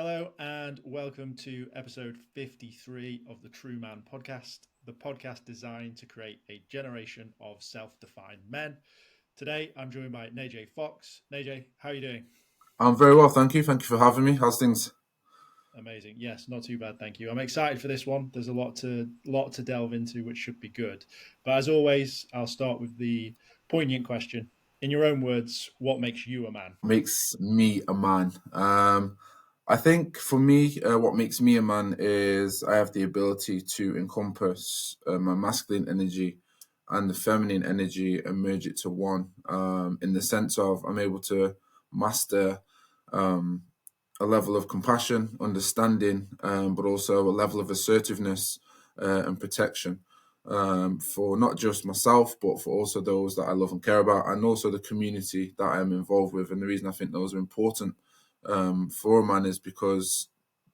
Hello and welcome to episode 53 of the TRUUMAN Podcast, the podcast designed to create a generation of self-defined men. Today, I'm joined by Najee Fox. Najee, how are you doing? I'm very well, thank you. Thank you for having me. How's things? Amazing. Yes, not too bad, thank you. I'm excited for this one. There's a lot to delve into, which should be good. But as always, I'll start with the poignant question. In your own words, what makes you a man? Makes me a man. I think for me, what makes me a man is I have the ability to encompass my masculine energy and the feminine energy and merge it to one. In the sense of I'm able to master um, a level of compassion, understanding, but also a level of assertiveness and protection for not just myself, but for also those that I love and care about, and also the community that I'm involved with. And the reason I think those are important for a man is because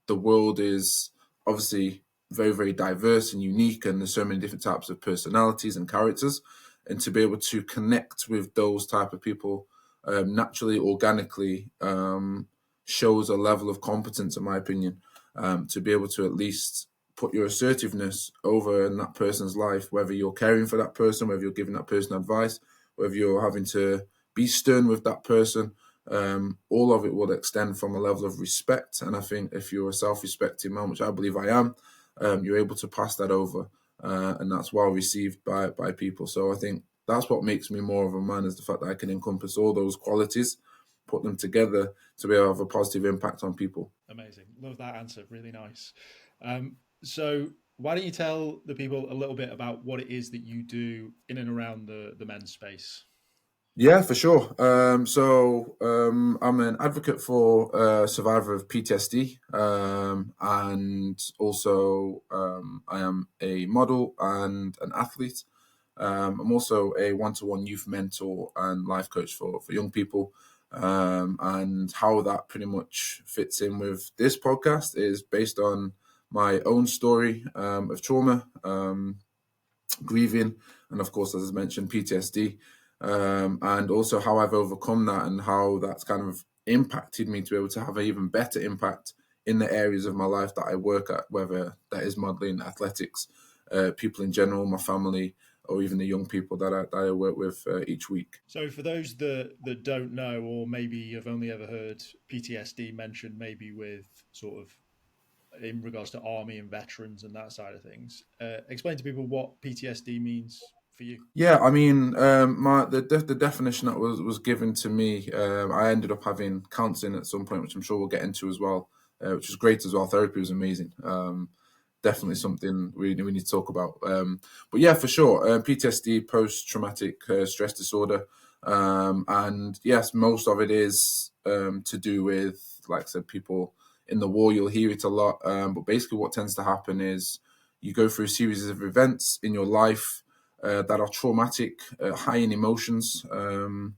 the world is obviously very, very diverse and unique, and there's so many different types of personalities and characters. And to be able to connect with those type of people naturally, organically, shows a level of competence, in my opinion, to be able to at least put your assertiveness over in that person's life, whether you're caring for that person, whether you're giving that person advice, whether you're having to be stern with that person. All of it will extend from a level of respect. And I think if you're a self-respecting man, which I believe I am, you're able to pass that over. And that's well received by people. So I think that's what makes me more of a man, is the fact that I can encompass all those qualities, put them together to be able to have a positive impact on people. Amazing. Love that answer. Really nice. So why don't you tell the people a little bit about what it is that you do in and around the men's space? Yeah, for sure. I'm an advocate for a survivor of PTSD, and also I am a model and an athlete. I'm also a one-to-one youth mentor and life coach for young people. And how that pretty much fits in with this podcast is based on my own story of trauma, grieving, and of course, as I mentioned, PTSD, and also how I've overcome that and how that's kind of impacted me to be able to have an even better impact in the areas of my life that I work at, whether that is modeling, athletics, people in general, my family, or even the young people that I work with each week. So for those that don't know, or maybe have only ever heard PTSD mentioned, maybe with sort of in regards to army and veterans and that side of things, explain to people what PTSD means for you. Yeah, I mean, the definition that was given to me, I ended up having counselling at some point, which I'm sure we'll get into as well, which was great as well. Therapy was amazing. Definitely something we need to talk about. But yeah, for sure, PTSD, post-traumatic stress disorder, and yes, most of it is to do with, like I said, people in the war. You'll hear it a lot, but basically, what tends to happen is you go through a series of events in your life that are traumatic, high in emotions,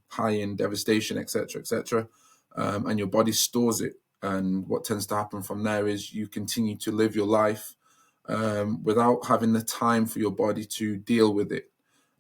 high in devastation, etc., etc., and your body stores it. And what tends to happen from there is you continue to live your life without having the time for your body to deal with it.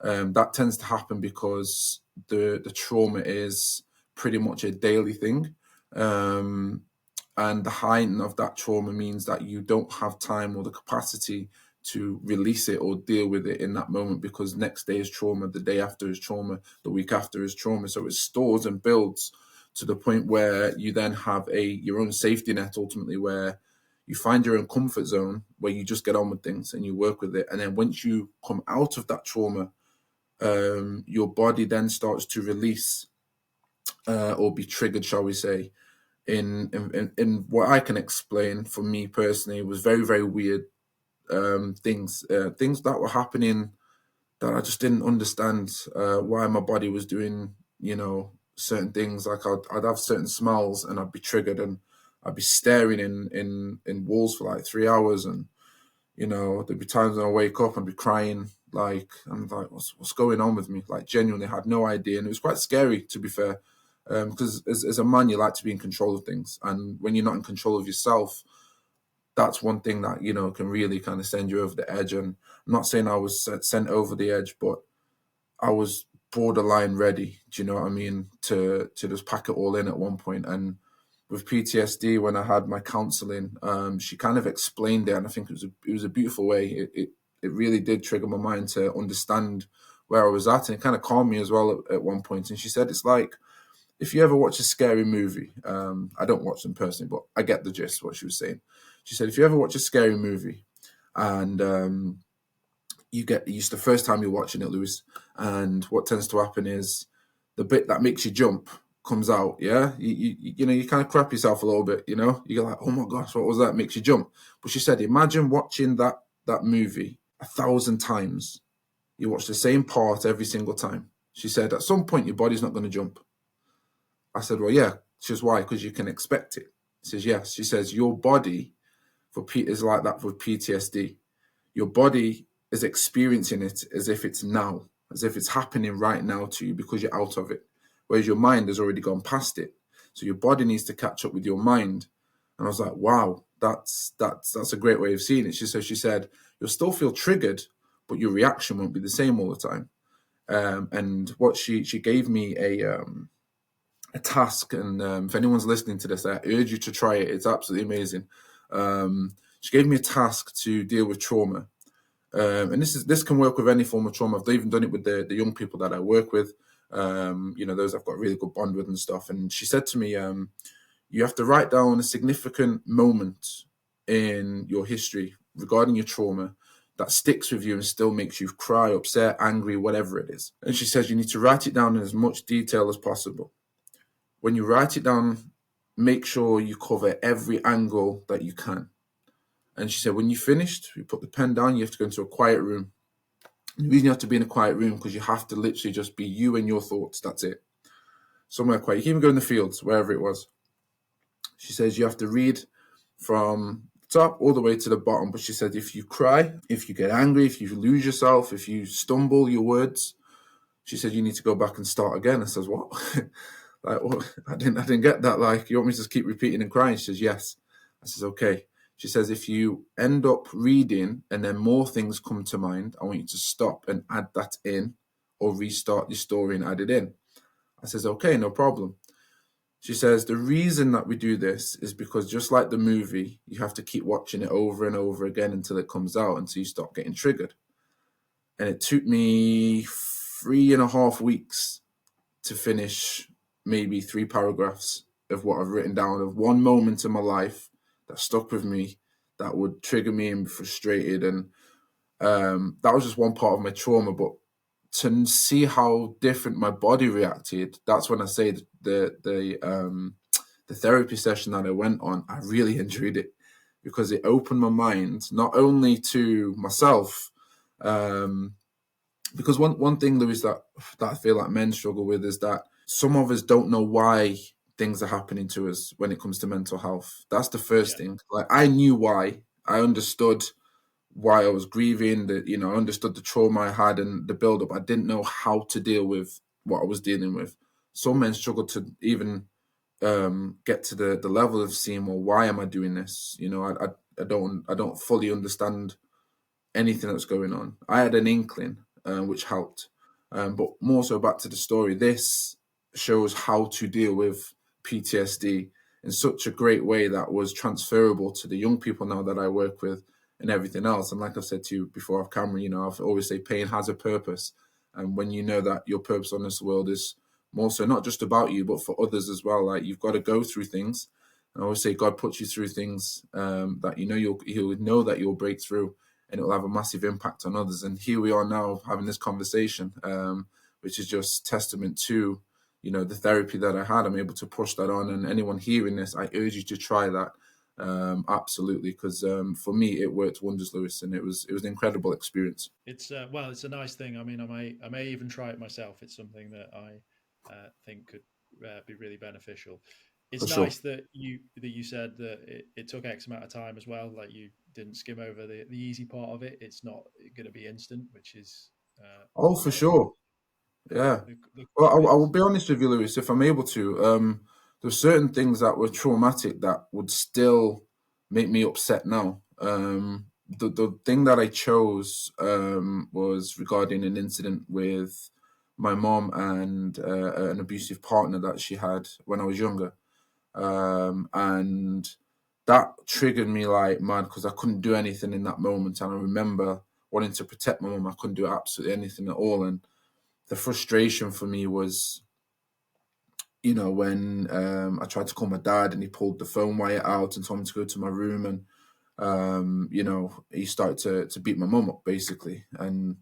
That tends to happen because the trauma is pretty much a daily thing. And the height of that trauma means that you don't have time or the capacity to release it or deal with it in that moment, because next day is trauma, the day after is trauma, the week after is trauma. So it stores and builds to the point where you then have your own safety net, ultimately, where you find your own comfort zone where you just get on with things and you work with it. And then once you come out of that trauma, your body then starts to release or be triggered, shall we say, in what I can explain for me personally was very, very weird things that were happening that I just didn't understand why my body was doing, certain things. Like I'd have certain smells and I'd be triggered, and I'd be staring in walls for like 3 hours, and there'd be times when I wake up and be crying, like I'm like, what's going on with me? Like genuinely had no idea, and it was quite scary, to be fair, because as a man you like to be in control of things, and when you're not in control of yourself, that's one thing that can really kind of send you over the edge. And I'm not saying I was sent over the edge, but I was borderline ready. Do you know what I mean? To just pack it all in at one point. And with PTSD, when I had my counselling, she kind of explained it, and I think it was a beautiful way. It really did trigger my mind to understand where I was at, and it kind of calmed me as well at one point. And she said it's like if you ever watch a scary movie. I don't watch them personally, but I get the gist of what she was saying. She said if you ever watch a scary movie, and it's the first time you're watching it, Lewis, and what tends to happen is the bit that makes you jump comes out. Yeah, you kind of crap yourself a little bit. You get like, oh my gosh, what was that? Makes you jump. But she said, imagine watching that movie 1,000 times. You watch the same part every single time. She said, at some point your body's not going to jump. I said, well, yeah. She says, why? Because you can expect it. She says, yes. She says, your body is like that with PTSD. Your body is experiencing it as if it's now, as if it's happening right now to you because you're out of it. Whereas your mind has already gone past it. So your body needs to catch up with your mind. And I was like, wow, that's a great way of seeing it. She said, you'll still feel triggered, but your reaction won't be the same all the time. And what she gave me a task, and if anyone's listening to this, I urge you to try it. It's absolutely amazing. She gave me a task to deal with trauma. And this can work with any form of trauma. I've even done it with the young people that I work with, those I've got a really good bond with and stuff. And she said to me, you have to write down a significant moment in your history regarding your trauma that sticks with you and still makes you cry, upset, angry, whatever it is. And she says you need to write it down in as much detail as possible. When you write it down, make sure you cover every angle that you can. And she said, when you finished, you put the pen down, you have to go into a quiet room. The reason you have to be in a quiet room because you have to literally just be you and your thoughts. That's it. Somewhere quiet. You can even go in the fields, wherever it was. She says you have to read from the top all the way to the bottom. But she said if you cry, if you get angry, if you lose yourself, if you stumble your words, she said you need to go back and start again. I says, what? Like, well, I didn't get that. Like, you want me to just keep repeating and crying? She says, yes. I says, okay. She says, if you end up reading and then more things come to mind, I want you to stop and add that in or restart your story and add it in. I says, okay, no problem. She says, the reason that we do this is because just like the movie, you have to keep watching it over and over again until it comes out, until you stop getting triggered. And it took me 3.5 weeks to finish maybe 3 paragraphs of what I've written down of one moment in my life that stuck with me, that would trigger me and be frustrated. And that was just one part of my trauma. But to see how different my body reacted, that's when I say the therapy session that I went on, I really enjoyed it because it opened my mind not only to myself, because one thing, Lewis, that I feel like men struggle with is that some of us don't know why things are happening to us when it comes to mental health. That's the first thing. Like, I knew why. I understood why I was grieving, I understood the trauma I had and the build-up. I didn't know how to deal with what I was dealing with. Some men struggle to even get to the level of seeing, well, why am I doing this? I don't fully understand anything that's going on. I had an inkling, which helped. But more so back to the story, this shows how to deal with PTSD in such a great way that was transferable to the young people now that I work with and everything else. And like I've said to you before off camera, I've always say pain has a purpose. And when you know that your purpose on this world is more so not just about you, but for others as well, like, you've got to go through things. And I always say God puts you through things that he'll know that you'll break through, and it will have a massive impact on others. And here we are now having this conversation, which is just testament to, the therapy that I had. I'm able to push that on. And anyone hearing this, I urge you to try that. Absolutely. Because for me, it worked wonders, Lewis. And it was an incredible experience. It's it's a nice thing. I mean, I may even try it myself. It's something that I think could be really beneficial. For It's sure. nice that you said that it took X amount of time as well. Like, you didn't skim over the easy part of it. It's not going to be instant, which is Oh, for what sure. Yeah. the Well, core I will is. be honest with you, Lewis, if I'm able to. There's certain things that were traumatic that would still make me upset now. The thing that I chose was regarding an incident with my mom and an abusive partner that she had when I was younger. And that triggered me like mad because I couldn't do anything in that moment. And I remember wanting to protect my mum. I couldn't do absolutely anything at all. And the frustration for me was, when I tried to call my dad and he pulled the phone wire out and told me to go to my room, and he started to beat my mum up basically. And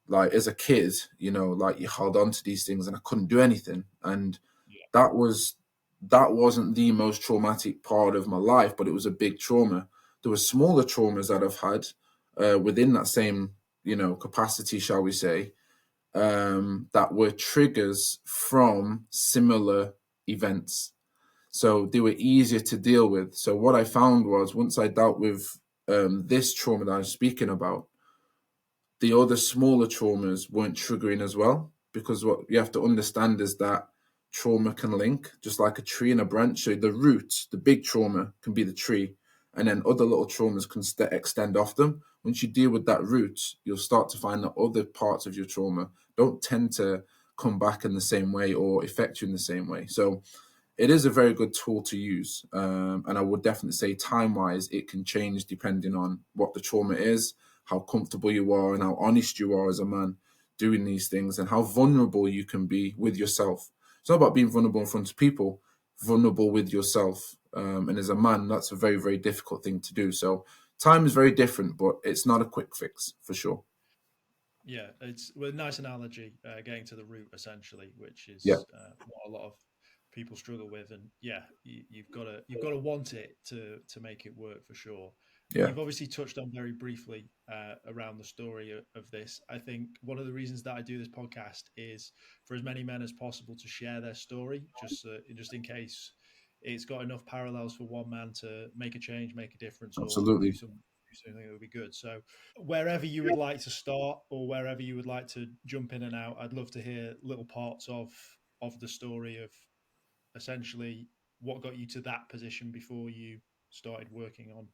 like as a kid, like you held on to these things and I couldn't do anything. And Yeah. that wasn't the most traumatic part of my life, but it was a big trauma. There were smaller traumas that I've had within that same, capacity, shall we say, that were triggers from similar events. So they were easier to deal with. So what I found was once I dealt with this trauma that I'm speaking about, the other smaller traumas weren't triggering as well, because what you have to understand is that trauma can link just like a tree and a branch. So the root, the big trauma, can be the tree, and then other little traumas can extend off them. Once you deal with that root, you'll start to find that other parts of your trauma don't tend to come back in the same way or affect you in the same way. So it is a very good tool to use. And I would definitely say time-wise, it can change depending on what the trauma is, how comfortable you are, and how honest you are as a man doing these things, and how vulnerable you can be with yourself. It's not about being vulnerable in front of people, vulnerable with yourself. And as a man, that's a very, very difficult thing to do. So time is very different, but it's not a quick fix for sure. Yeah, it's a nice analogy, getting to the root essentially, which Yeah, is what a lot of people struggle with. And yeah, you've got to want it to make it work for sure. yeah, You've obviously touched on very briefly around the story of this. I think one of the reasons that I do this podcast is for as many men as possible to share their story, just in case it's got enough parallels for one man to make a change, make a difference, or absolutely. do something that would be good. So wherever you would like to start or wherever you would like to jump in and out, I'd love to hear little parts of the story of essentially what got you to that position before you started working on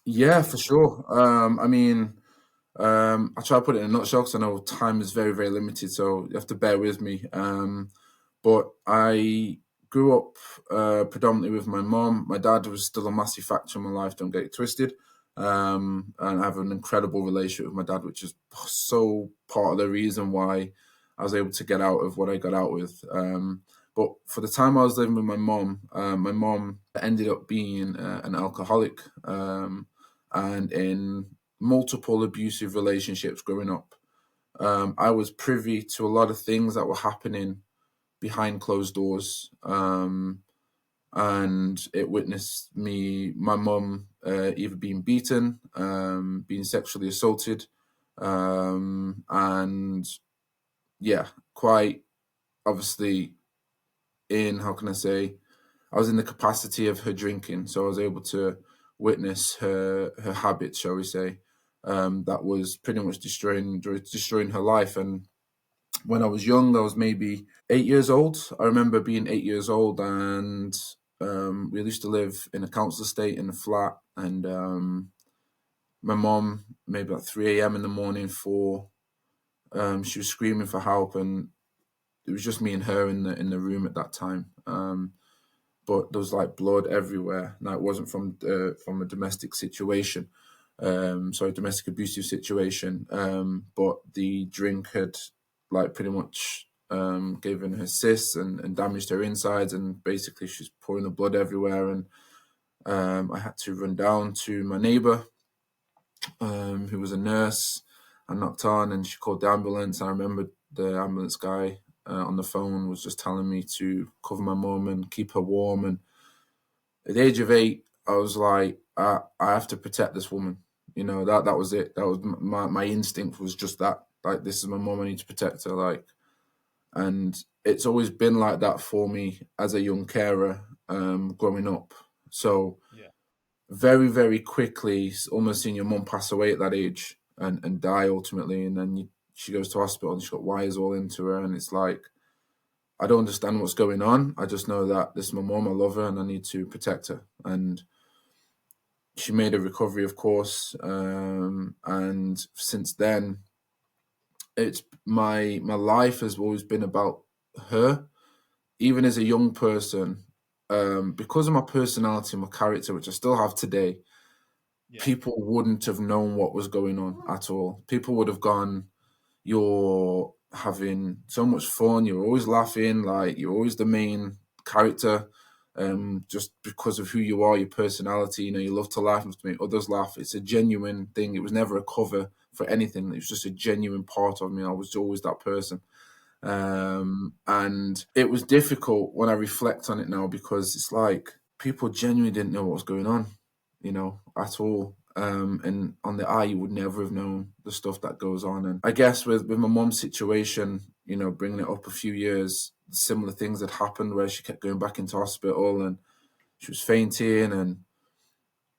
Yeah, for this sort of. sure. I try to put it in a nutshell because I know time is very, very limited, so you have to bear with me. But I grew up predominantly with my mom. My dad was still a massive factor in my life, don't get it twisted. And I have an incredible relationship with my dad, which is so part of the reason why I was able to get out of what I got out with. But for the time I was living with my mom ended up being an alcoholic, and in multiple abusive relationships growing up. I was privy to a lot of things that were happening behind closed doors, and it witnessed my mum, either being beaten, being sexually assaulted, and yeah, quite obviously how can I say, I was in the capacity of her drinking, so I was able to witness her habits, shall we say, that was pretty much destroying her life. And when I was young, I was maybe 8 years old. I remember being 8 years old, and we used to live in a council estate in a flat, and my mom, maybe at 3 a.m. in the morning, she was screaming for help, and it was just me and her in the room at that time. But there was like blood everywhere. Now it wasn't from a domestic situation, sorry, domestic abusive situation. But the drink had like pretty much given her cysts and damaged her insides, and basically she's pouring the blood everywhere. And I had to run down to my neighbour, who was a nurse. I knocked on, and she called the ambulance. I remember the ambulance guy on the phone was just telling me to cover my mum and keep her warm. And at the age of 8, I was like, I have to protect this woman. That was it. That was my instinct was just that. Like, this is my mom. I need to protect her. Like, and it's always been like that for me as a young carer, growing up. So Yeah. very, very quickly, almost seeing your mum pass away at that age and die ultimately, and then she goes to hospital and she's got wires all into her, and it's like, I don't understand what's going on. I just know that this is my mom. I love her, and I need to protect her. And she made a recovery, of course. And since then, it's my life has always been about her. Even as a young person, because of my personality and my character, which I still have today, Yeah. people wouldn't have known what was going on at all. People would have gone, you're having so much fun, you're always laughing, like you're always the main character, just because of who you are, your personality, you love to laugh, you love to make others laugh. It's a genuine thing. It was never a cover for anything. It was just a genuine part of me. I was always that person. And it was difficult when I reflect on it now, because it's like people genuinely didn't know what was going on, at all. And on the eye, you would never have known the stuff that goes on. And I guess with my mum's situation, bringing it up a few years, similar things had happened where she kept going back into hospital and she was fainting. And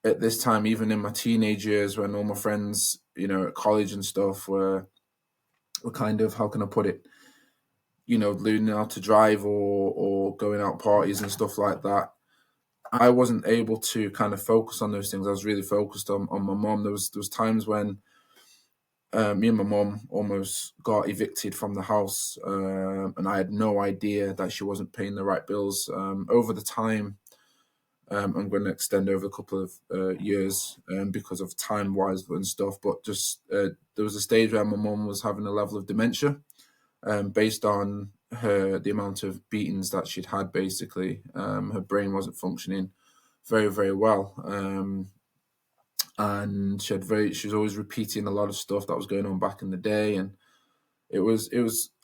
at this time, even in my teenage years, when all my friends, at college and stuff were kind of, how can I put it, learning how to drive or going out parties and stuff like that, I wasn't able to kind of focus on those things. I was really focused on my mom. There was times when me and my mom almost got evicted from the house, and I had no idea that she wasn't paying the right bills. Over the time, I'm going to extend over a couple of years because of time-wise and stuff, but just there was a stage where my mom was having a level of dementia, based on the amount of beatings that she'd had. Basically, her brain wasn't functioning very, very well, and she was always repeating a lot of stuff that was going on back in the day. And it was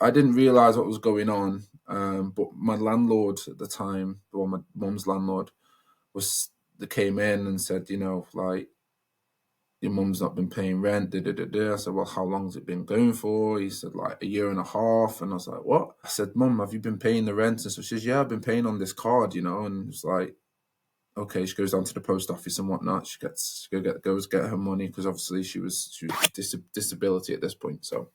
I didn't realize what was going on, but my landlord at the time, my mum's landlord, came in and said, like, your mum's not been paying rent. I said, well, how long's it been going for? He said, like, a year and a half. And I was like, what? I said, Mum, have you been paying the rent? And so she says, yeah, I've been paying on this card, And it's like, okay. She goes down to the post office and whatnot. She goes get her money, because obviously she was disability at this point. So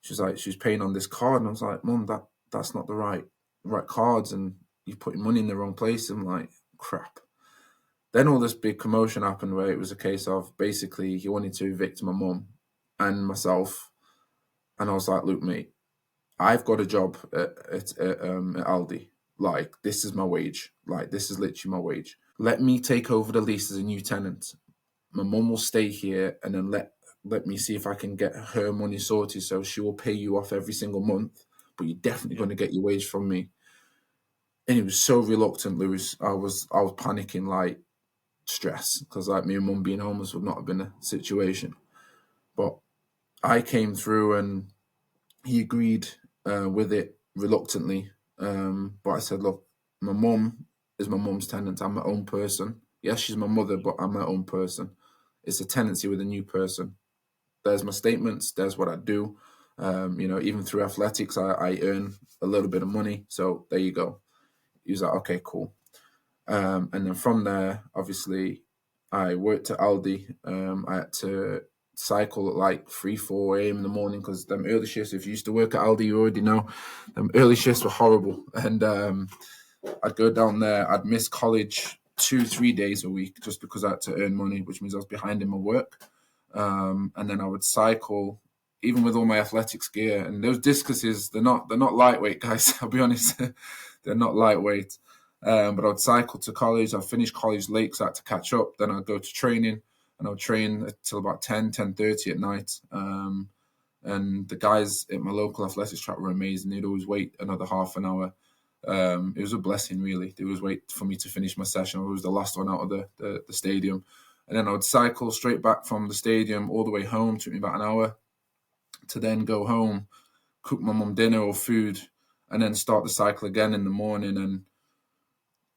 she's like, she's paying on this card. And I was like, Mum, that's not the right cards, and you're putting money in the wrong place. I'm like, crap. Then all this big commotion happened where it was a case of, basically, he wanted to evict my mum and myself. And I was like, look, mate, I've got a job at Aldi. Like, this is my wage. Like, this is literally my wage. Let me take over the lease as a new tenant. My mum will stay here, and then let me see if I can get her money sorted, so she will pay you off every single month, but you're definitely going to get your wage from me. And he was so reluctant, Lewis. I was panicking, like, stress, because like me and mum being homeless would not have been a situation. But I came through and he agreed with it reluctantly. But I said, look, my mum is my mum's tenant. I'm my own person. Yes, she's my mother, but I'm my own person. It's a tenancy with a new person. There's my statements. There's what I do. Even through athletics, I earn a little bit of money. So there you go. He was like, okay, cool. And then from there, obviously, I worked at Aldi. I had to cycle at like 3-4 a.m. in the morning, because them early shifts, if you used to work at Aldi, you already know, them early shifts were horrible. And I'd go down there. I'd miss college 2-3 days a week just because I had to earn money, which means I was behind in my work. And then I would cycle, even with all my athletics gear. And those discuses, they're not lightweight, guys. I'll be honest, they're not lightweight. But I'd cycle to college. I'd finish college late because I had to catch up. Then I'd go to training, and I'd train until about 10:30 at night. And the guys at my local athletics track were amazing. They'd always wait another half an hour. It was a blessing, really. They always wait for me to finish my session. I was the last one out of the stadium. And then I would cycle straight back from the stadium all the way home. It took me about an hour to then go home, cook my mum dinner or food, and then start the cycle again in the morning. And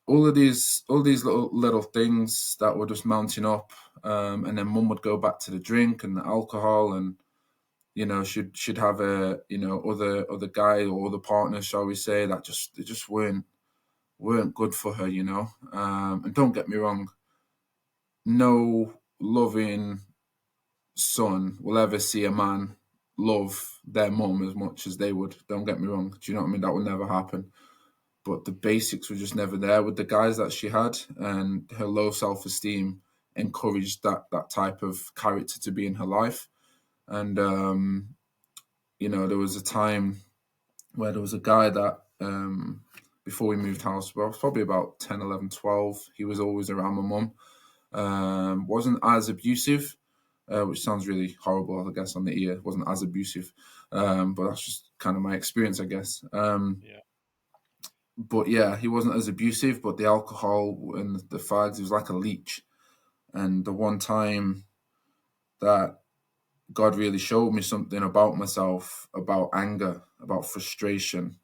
all these little things that were just mounting up, and then mum would go back to the drink and the alcohol, and she'd have other guy or other partners, shall we say, that just weren't good for her, and don't get me wrong, no loving son will ever see a man love their mum as much as they would. Don't get me wrong. Do you know what I mean? That would never happen. But the basics were just never there with the guys that she had, and her low self-esteem encouraged that type of character to be in her life. And, there was a time where there was a guy that before we moved house. Well, I was probably about 10, 11, 12. He was always around my mum. Wasn't as abusive, which sounds really horrible, I guess, on the ear. Wasn't as abusive, but that's just kind of my experience, I guess. Yeah. But yeah, he wasn't as abusive, but the alcohol and the fags, he was like a leech. And the one time that God really showed me something about myself, about anger, about frustration.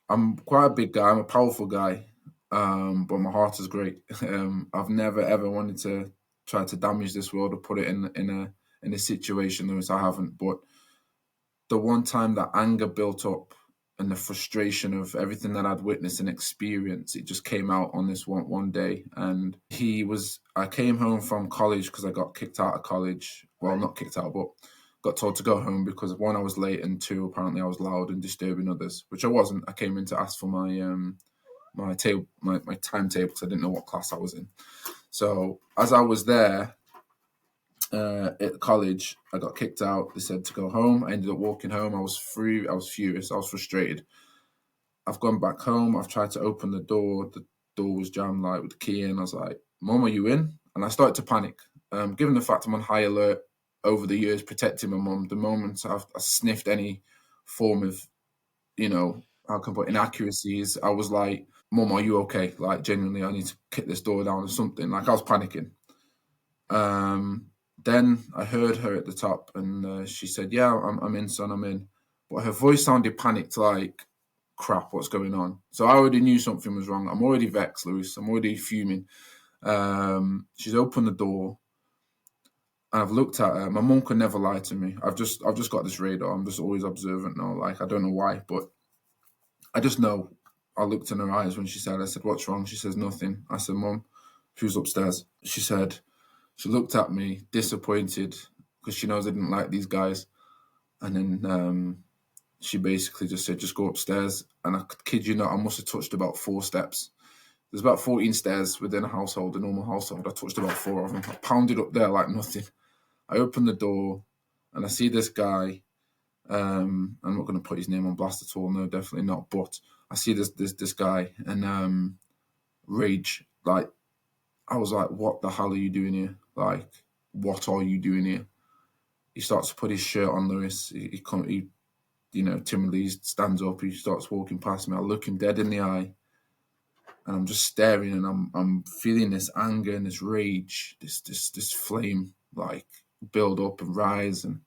I'm quite a big guy. I'm a powerful guy, but my heart is great. I've never ever wanted to try to damage this world or put it in a situation, Lewis. I haven't. But the one time that anger built up and the frustration of everything that I'd witnessed and experienced, it just came out on this one day. And I came home from college because I got kicked out of college. Well, not kicked out, but got told to go home because one, I was late, and two, apparently I was loud and disturbing others, which I wasn't. I came in to ask for my timetable because I didn't know what class I was in. So as I was there, at college, I got kicked out. They said to go home. I ended up walking home. I was furious. I was frustrated. I've gone back home. I've tried to open the door. The door was jammed, like, with the key in. I was like, "Mom, are you in?" And I started to panic. Given the fact I'm on high alert over the years, protecting my mom, the moment I sniffed any form of, how can I put inaccuracies, I was like, "Mom, are you okay? Like, genuinely, I need to kick this door down or something." Like, I was panicking. Then I heard her at the top, and she said, "Yeah, I'm in, son, I'm in." But her voice sounded panicked, like, "Crap, what's going on?" So I already knew something was wrong. I'm already vexed, Lewis. I'm already fuming. She's opened the door, and I've looked at her. My mum could never lie to me. I've just got this radar. I'm just always observant now. Like, I don't know why, but I just know. I looked in her eyes when she said, I said, "What's wrong?" She says, "Nothing." I said, "Mum, who's upstairs?" She looked at me, disappointed, because she knows I didn't like these guys. And then she basically just said, "Just go upstairs." And I kid you not, I must have touched about 4 steps. There's about 14 stairs within a household, a normal household. I touched about 4 of them. I pounded up there like nothing. I opened the door and I see this guy. I'm not going to put his name on blast at all. No, definitely not. But I see this guy, and rage. Like, I was like, "What the hell are you doing here? Like, what are you doing here?" He starts to put his shirt on, Lewis. He timidly stands up. He starts walking past me. I look him dead in the eye, and I'm just staring, and I'm feeling this anger and this rage, this flame, like, build up and rise. And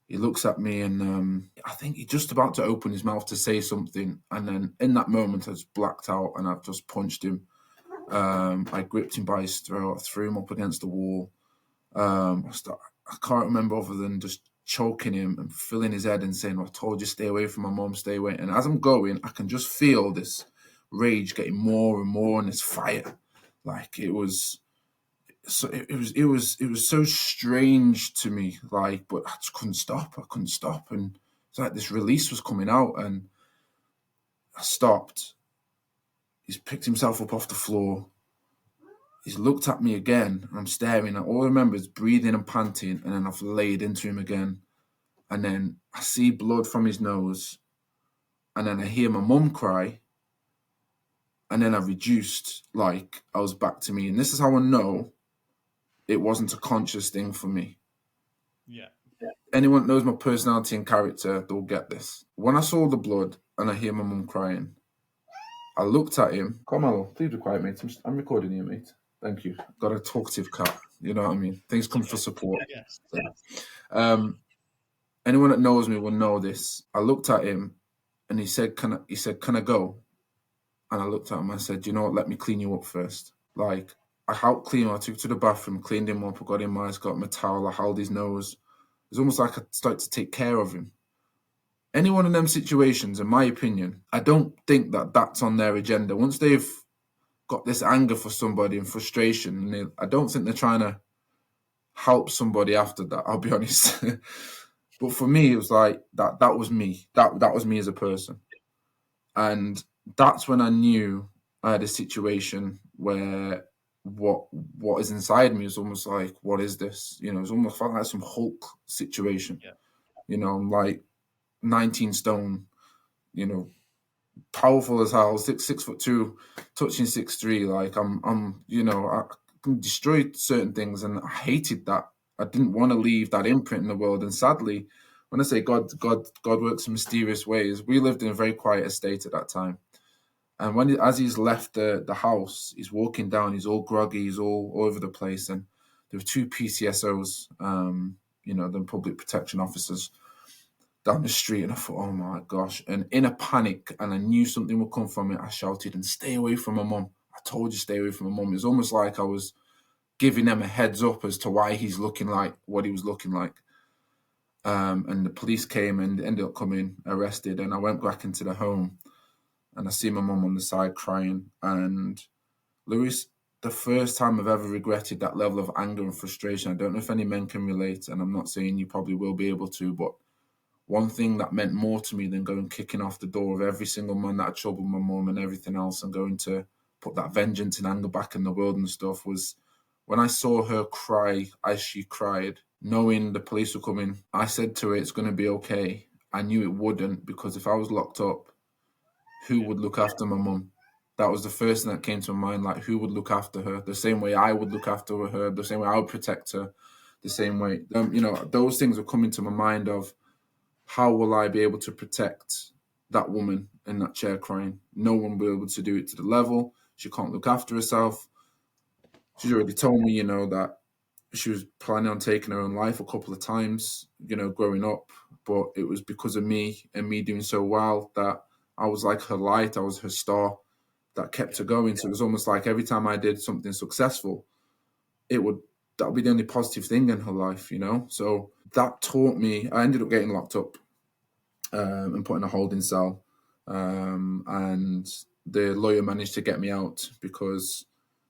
he looks at me, and I think he's just about to open his mouth to say something, and then in that moment I just blacked out and I've just punched him. I gripped him by his throat, I threw him up against the wall. I can't remember other than just choking him and filling his head and saying, "I told you, stay away from my mom, stay away." And as I'm going, I can just feel this rage getting more and more, and this fire. Like, it was so strange to me. Like, but I just couldn't stop. And it's like this release was coming out, and I stopped. He's picked himself up off the floor. He's looked at me again, and I'm staring. All I remember is breathing and panting, and then I've laid into him again. And then I see blood from his nose, and then I hear my mum cry, and then I reduced, like, I was back to me. And this is how I know it wasn't a conscious thing for me. Yeah. Anyone that knows my personality and character, they'll get this. When I saw the blood and I hear my mum crying, I looked at him. Carmelo, please be quiet, mate. I'm recording you, mate. Thank you. Got a talkative cat. You know what I mean? Things come for support. Yes. So, anyone that knows me will know this. I looked at him, and he said, "Can I go?" And I looked at him. I said, "You know what? Let me clean you up first." Like, I helped clean him. I took him to the bathroom, cleaned him up. I got him eyes, got him a towel. I held his nose. It was almost like I started to take care of him. Any one of them situations, in my opinion, I don't think that that's on their agenda. Once they've got this anger for somebody and frustration, and I don't think they're trying to help somebody after that, I'll be honest. But for me, it was like that was me. That was me as a person. And that's when I knew I had a situation where what is inside me is almost like, what is this? It's almost felt like some Hulk situation. Yeah. I'm like 19 stone, powerful as hell, 6'2", touching 6'3". Like I can destroy certain things, and I hated that. I didn't want to leave that imprint in the world. And sadly, when I say God works in mysterious ways, we lived in a very quiet estate at that time. And as he's left the house, he's walking down. He's all groggy. He's all over the place. And there were two PCSOs, the public protection officers, down the street. And I thought, oh my gosh! And in a panic, and I knew something would come from it, I shouted, "And stay away from my mum! I told you, stay away from my mum." It's almost like I was giving them a heads up as to why he's looking like what he was looking like. And the police came and ended up coming, arrested, and I went back into the home. And I see my mum on the side crying. And Lewis, the first time I've ever regretted that level of anger and frustration. I don't know if any men can relate, and I'm not saying you probably will be able to, but one thing that meant more to me than going kicking off the door of every single man that had troubled my mum and everything else and going to put that vengeance and anger back in the world and stuff was when I saw her cry as she cried, knowing the police were coming. I said to her, "It's going to be okay." I knew it wouldn't, because if I was locked up, who would look after my mum? That was the first thing that came to my mind, like who would look after her? The same way I would look after her, the same way I would protect her, the same way. Those things were coming to my mind of how will I be able to protect that woman in that chair crying? No one will be able to do it to the level. She can't look after herself. She's already told me, that she was planning on taking her own life a couple of times, growing up. But it was because of me and me doing so well that I was like her light. I was her star that kept her going. So it was almost like every time I did something successful, that would be the only positive thing in her life, So that taught me. I ended up getting locked up and put in a holding cell. And the lawyer managed to get me out because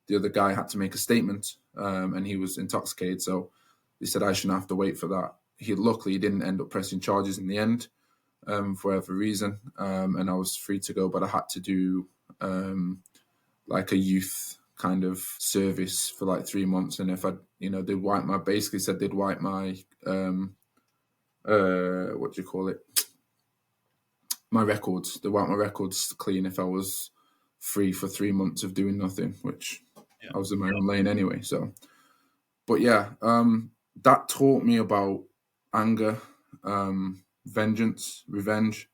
the other guy had to make a statement, and he was intoxicated. So they said I shouldn't have to wait for that. Luckily, he didn't end up pressing charges in the end, for whatever reason. And I was free to go, but I had to do like a youth kind of service for like 3 months. And if they'd wipe my, basically said they'd wipe my, what do you call it? My records. They wipe my records clean if I was free for 3 months of doing nothing, which I was in my own lane anyway. So, but yeah, that taught me about anger, vengeance, revenge.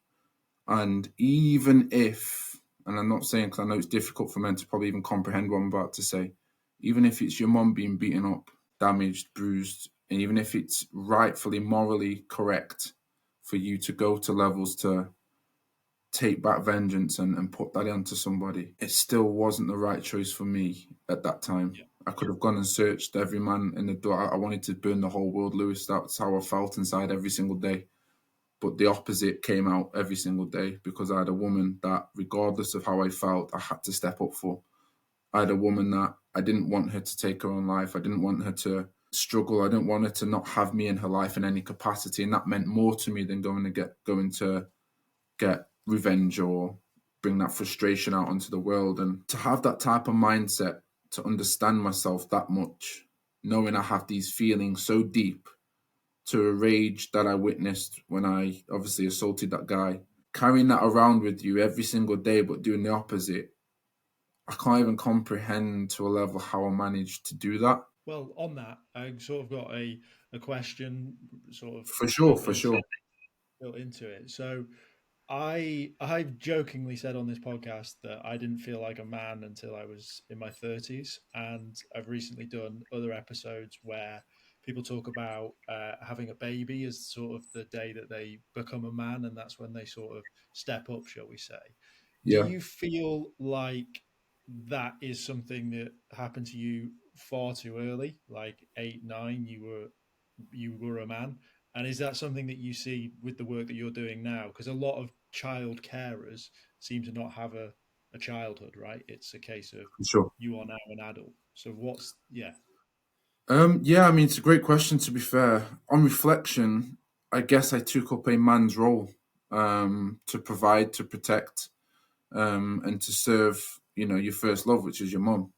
And even if, and I'm not saying, because I know it's difficult for men to probably even comprehend what I'm about to say, even if it's your mum being beaten up, damaged, bruised, and even if it's rightfully, morally correct for you to go to levels to take back vengeance and put that onto somebody, it still wasn't the right choice for me at that time. Yeah. I could have gone and searched every man in the door. I wanted to burn the whole world, Lewis. That's how I felt inside every single day. But the opposite came out every single day because I had a woman that, regardless of how I felt, I had to step up for. I had a woman that I didn't want her to take her own life. I didn't want her to struggle. I didn't want her to not have me in her life in any capacity. And that meant more to me than going to get revenge or bring that frustration out onto the world. And to have that type of mindset, to understand myself that much, knowing I have these feelings so deep, to a rage that I witnessed when I obviously assaulted that guy, carrying that around with you every single day, but doing the opposite, I can't even comprehend to a level how I managed to do that. Well, on that, I sort of got a question sort of For sure. built into it. So I've jokingly said on this podcast that I didn't feel like a man until I was in my 30s, and I've recently done other episodes where people talk about having a baby as sort of the day that they become a man, and that's when they sort of step up, shall we say. Do Yeah. you feel like that is something that happened to you far too early, like 8, 9, you were a man? And is that something that you see with the work that you're doing now? Because a lot of child carers seem to not have a childhood, right? It's a case of For sure. you are now an adult. So yeah. Yeah, I mean, it's a great question, to be fair. On reflection, I guess I took up a man's role, to provide, to protect, and to serve, your first love, which is your mum.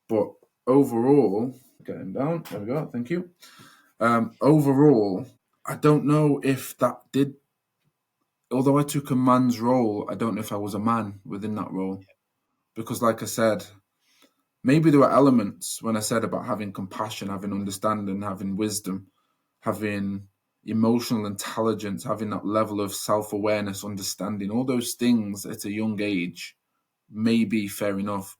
But overall, getting down, there we go, thank you. Overall, I don't know if that did although I took a man's role, I don't know if I was a man within that role. Because like I said, maybe there were elements when I said about having compassion, having understanding, having wisdom, having emotional intelligence, having that level of self-awareness, understanding, all those things at a young age, maybe fair enough,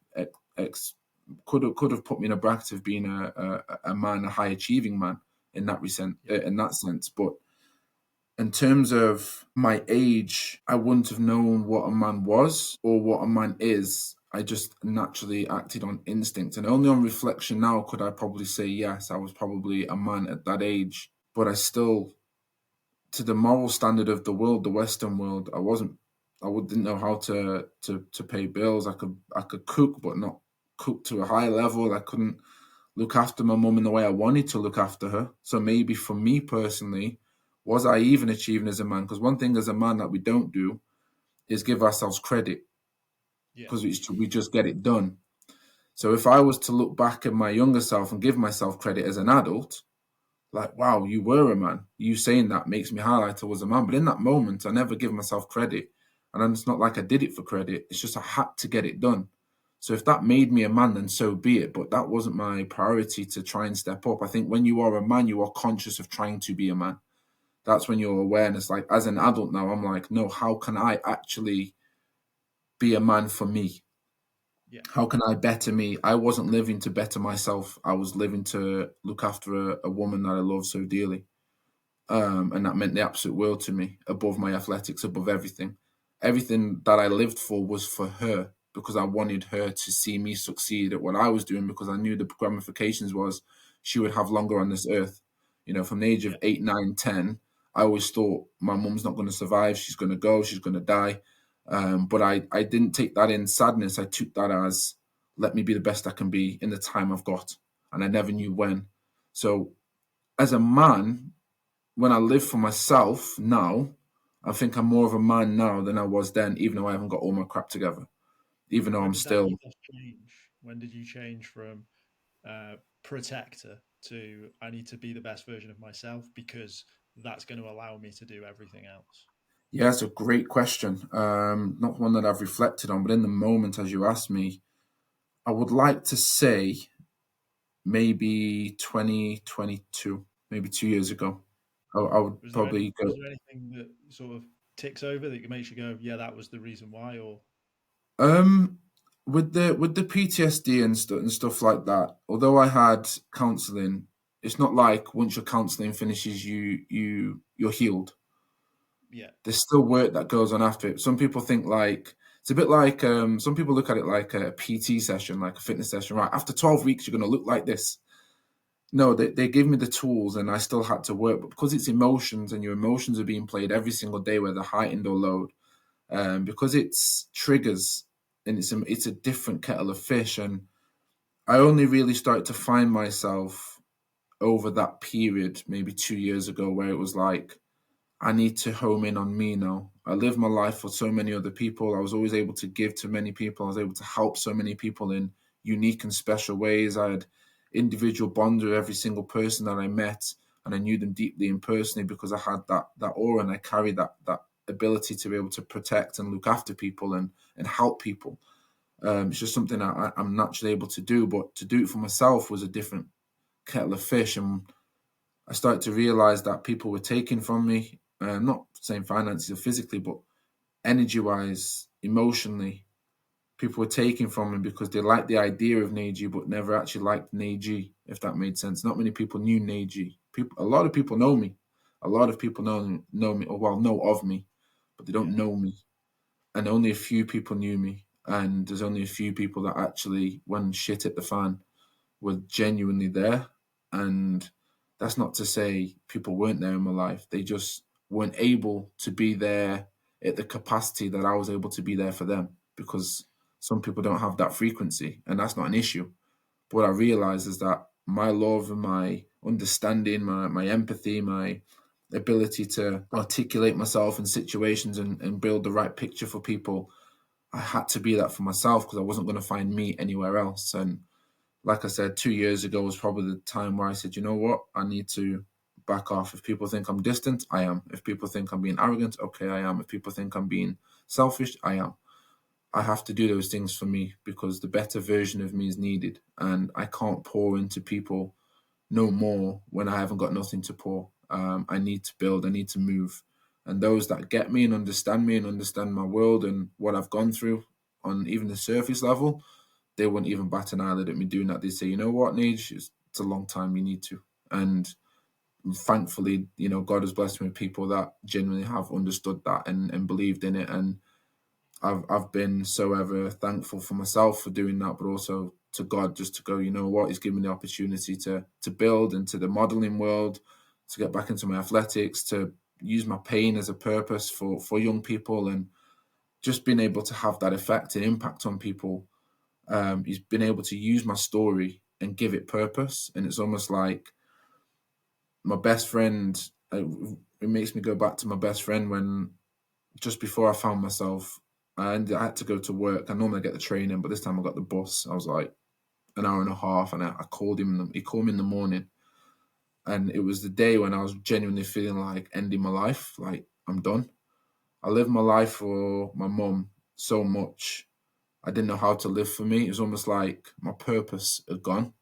could have put me in a bracket of being a man, a high achieving man in that sense. But in terms of my age, I wouldn't have known what a man was or what a man is. I just naturally acted on instinct. And only on reflection now could I probably say, yes, I was probably a man at that age. But I still, to the moral standard of the world, the Western world, didn't know how to pay bills. I could cook, but not cook to a high level. I couldn't look after my mum in the way I wanted to look after her. So maybe for me personally, was I even achieving as a man? Because one thing as a man that we don't do is give ourselves credit, because we just get it done. So if I was to look back at my younger self and give myself credit as an adult, like, wow, you were a man. You saying that makes me highlight I was a man. But in that moment, I never give myself credit. And it's not like I did it for credit. It's just I had to get it done. So if that made me a man, then so be it. But that wasn't my priority to try and step up. I think when you are a man, you are conscious of trying to be a man. That's when your awareness, like as an adult now, I'm like, no, how can I actually be a man for me? Yeah. How can I better me? I wasn't living to better myself. I was living to look after a woman that I love so dearly. And that meant the absolute world to me, above my athletics, above everything. Everything that I lived for was for her, because I wanted her to see me succeed at what I was doing, because I knew the ramifications was she would have longer on this earth. You know, from the age of 8, 9, 10, I always thought my mum's not going to survive. She's going to go. She's going to die. But I didn't take that in sadness. I took that as, let me be the best I can be in the time I've got. And I never knew when. So as a man, when I live for myself now, I think I'm more of a man now than I was then, even though I haven't got all my crap together. Even though When I'm did that still... ethos change? When did you change from protector to I need to be the best version of myself because that's going to allow me to do everything else? Yeah, it's a great question. Not one that I've reflected on, but in the moment, as you asked me, I would like to say maybe 2022, maybe 2 years ago. I would probably go. Was there anything that sort of ticks over that makes you go, yeah, that was the reason why? Or Um, with the PTSD and stuff like that. Although I had counselling, it's not like once your counselling finishes, you're healed. yeah, There's still work that goes on after it. Some people think like it's a bit like some people look at it like a PT session, like a fitness session. Right, after 12 weeks, you're going to look like this. No, they give me the tools, and I still had to work. But because it's emotions, and your emotions are being played every single day, whether heightened or low, because it's triggers, and it's a different kettle of fish. And I only really started to find myself over that period, maybe 2 years ago, where it was like, I need to home in on me now. I lived my life for so many other people. I was always able to give to many people. I was able to help so many people in unique and special ways. I had individual bonds with every single person that I met, and I knew them deeply and personally because I had that aura, and I carried that ability to be able to protect and look after people and help people. It's just something I'm naturally able to do, but to do it for myself was a different kettle of fish. And I started to realize that people were taking from me, not saying finances or physically, but energy wise, emotionally, people were taking from me because they liked the idea of Najee, but never actually liked Najee, if that made sense. Not many people knew Najee. A lot of people know me. A lot of people know me, or well, know of me, but they don't know me. And only a few people knew me. And there's only a few people that actually, when shit hit the fan, were genuinely there. And that's not to say people weren't there in my life. They just weren't able to be there at the capacity that I was able to be there for them, because some people don't have that frequency, and that's not an issue. But what I realized is that my love and my understanding, my empathy, my ability to articulate myself in situations and build the right picture for people, I had to be that for myself, because I wasn't going to find me anywhere else. And like I said, 2 years ago was probably the time where I said, you know what, I need to back off. If people think I'm distant, I am. If people think I'm being arrogant, okay, I am. If people think I'm being selfish, I am. I have to do those things for me because the better version of me is needed. And I can't pour into people no more when I haven't got nothing to pour. I need to build, I need to move. And those that get me and understand my world and what I've gone through on even the surface level, they wouldn't even bat an eyelid at me doing that. They'd say, you know what, Nage, it's a long time, you need to. And thankfully, God has blessed me with people that genuinely have understood that and believed in it. And I've been so ever thankful for myself for doing that, but also to God just to go, you know what, He's given me the opportunity to build into the modeling world, to get back into my athletics, to use my pain as a purpose for young people, and just being able to have that effect and impact on people. He's been able to use my story and give it purpose. And it's almost like my best friend, it makes me go back to my best friend when just before I found myself, and I had to go to work. I normally get the train in, but this time I got the bus. I was like an hour and a half, and I called him. He called me in the morning, and it was the day when I was genuinely feeling like ending my life. Like, I'm done. I lived my life for my mum so much. I didn't know how to live for me. It was almost like my purpose had gone.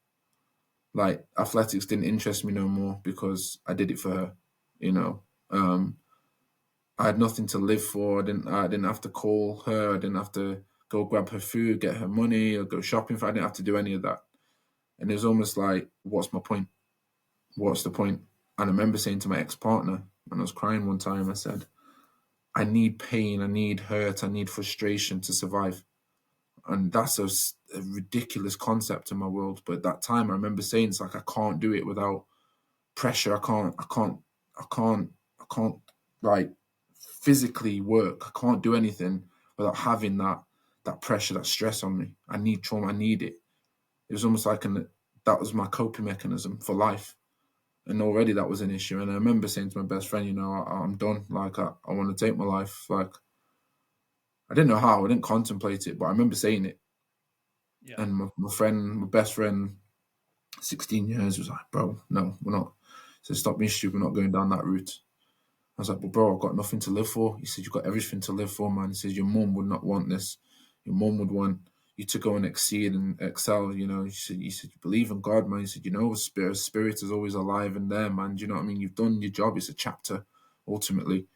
Like, athletics didn't interest me no more because I did it for her, I had nothing to live for. I didn't have to call her. I didn't have to go grab her food, get her money, or go shopping for her. I didn't have to do any of that. And it was almost like, what's my point? What's the point? And I remember saying to my ex-partner, when I was crying one time, I said, I need pain, I need hurt, I need frustration to survive. And that's a ridiculous concept in my world. But at that time, I remember saying, it's like, I can't do it without pressure. I can't like physically work. I can't do anything without having that pressure, that stress on me. I need trauma. I need it. It was almost like that was my coping mechanism for life. And already that was an issue. And I remember saying to my best friend, I'm done. Like, I want to take my life. Like, I didn't know how. I didn't contemplate it, but I remember saying it. Yeah. And my best friend, 16 years, was like, bro, no, we're not. He said, stop being stupid. We're not going down that route. I was like, well, bro, I've got nothing to live for. He said, you've got everything to live for, man. He says, your mum would not want this. Your mum would want you to go and exceed and excel. He said, you believe in God, man. He said, spirit is always alive in there, man. Do you know what I mean? You've done your job. It's a chapter, ultimately.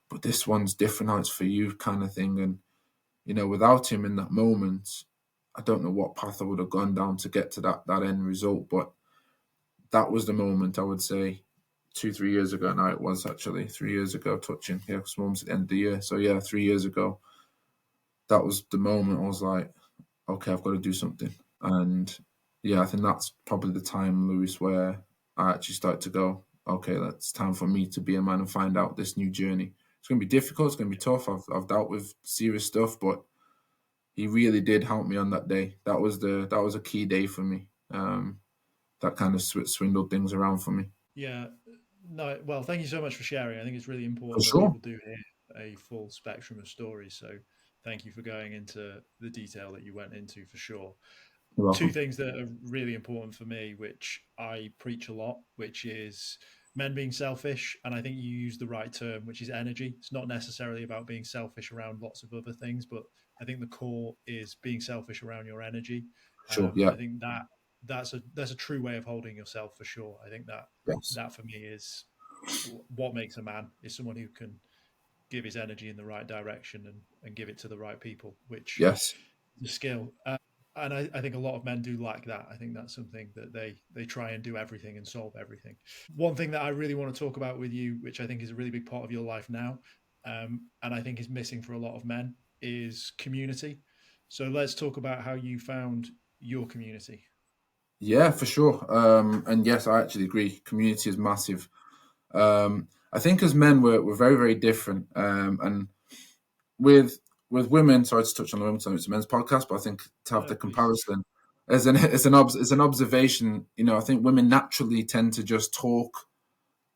But this one's different. How it's for you, kind of thing. And, without him in that moment, I don't know what path I would have gone down to get to that end result. But that was the moment, I would say, 2-3 years ago now. It was actually 3 years ago, touching. Yeah, because Mum's at the end of the year. So yeah, 3 years ago, that was the moment I was like, okay, I've got to do something. And yeah, I think that's probably the time, Lewis, where I actually start to go, okay, it's time for me to be a man and find out this new journey. It's going to be difficult. It's going to be tough. I've dealt with serious stuff, but he really did help me on that day. That was a key day for me. That kind of swindled things around for me. Yeah. No, well, thank you so much for sharing. I think it's really important For sure. that people do hear a full spectrum of stories. So thank you for going into the detail that you went into, for sure. Two things that are really important for me, which I preach a lot, which is men being selfish. And I think you use the right term, which is energy. It's not necessarily about being selfish around lots of other things, but I think the core is being selfish around your energy. Sure, yeah. I think that's a true way of holding yourself, for sure. I think that for me is what makes a man, is someone who can give his energy in the right direction and give it to the right people, which is a skill. And I think a lot of men do like that. I think that's something that they try and do everything and solve everything. One thing that I really want to talk about with you, which I think is a really big part of your life now, and I think is missing for a lot of men, is community. So let's talk about how you found your community. Yeah, for sure. And yes, I actually agree. Community is massive. I think as men, we're very, very different. And with women, sorry to touch on the women, so it's a men's podcast, but I think to have the comparison as an observation, I think women naturally tend to just talk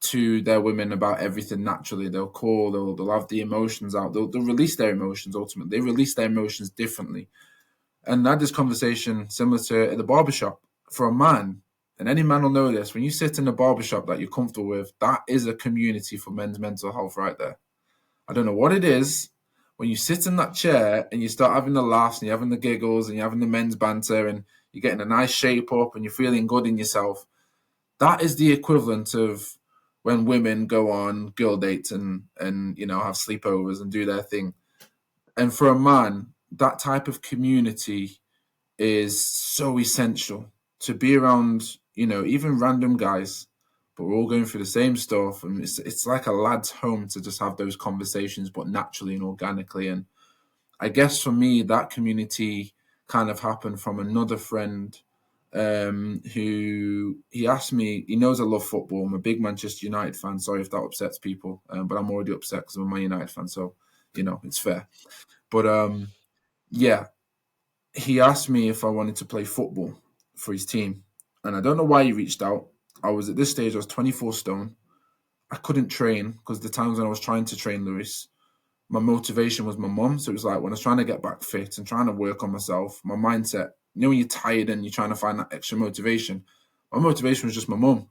to their women about everything naturally. They'll call, they'll have the emotions out, they'll release their emotions. Ultimately, they release their emotions differently. And I had this conversation similar to at the barbershop. For a man, And any man will know this. When you sit in a barbershop that you're comfortable with, that is a community for men's mental health right there. I don't know what it is. When you sit in that chair and you start having the laughs and you're having the giggles and you're having the men's banter and you're getting a nice shape up and you're feeling good in yourself, that is the equivalent of when women go on girl dates and have sleepovers and do their thing. And for a man, that type of community is so essential to be around, even random guys, but we're all going through the same stuff. And it's like a lad's home to just have those conversations, but naturally and organically. And I guess for me, that community kind of happened from another friend who he asked me. He knows I love football. I'm a big Manchester United fan. Sorry if that upsets people, but I'm already upset because I'm a Man United fan. So, it's fair. But yeah, he asked me if I wanted to play football for his team. And I don't know why he reached out. At this stage, I was 24 stone. I couldn't train because the times when I was trying to train Lewis, my motivation was my mum. So it was like when I was trying to get back fit and trying to work on myself, my mindset, when you're tired and you're trying to find that extra motivation, my motivation was just my mum.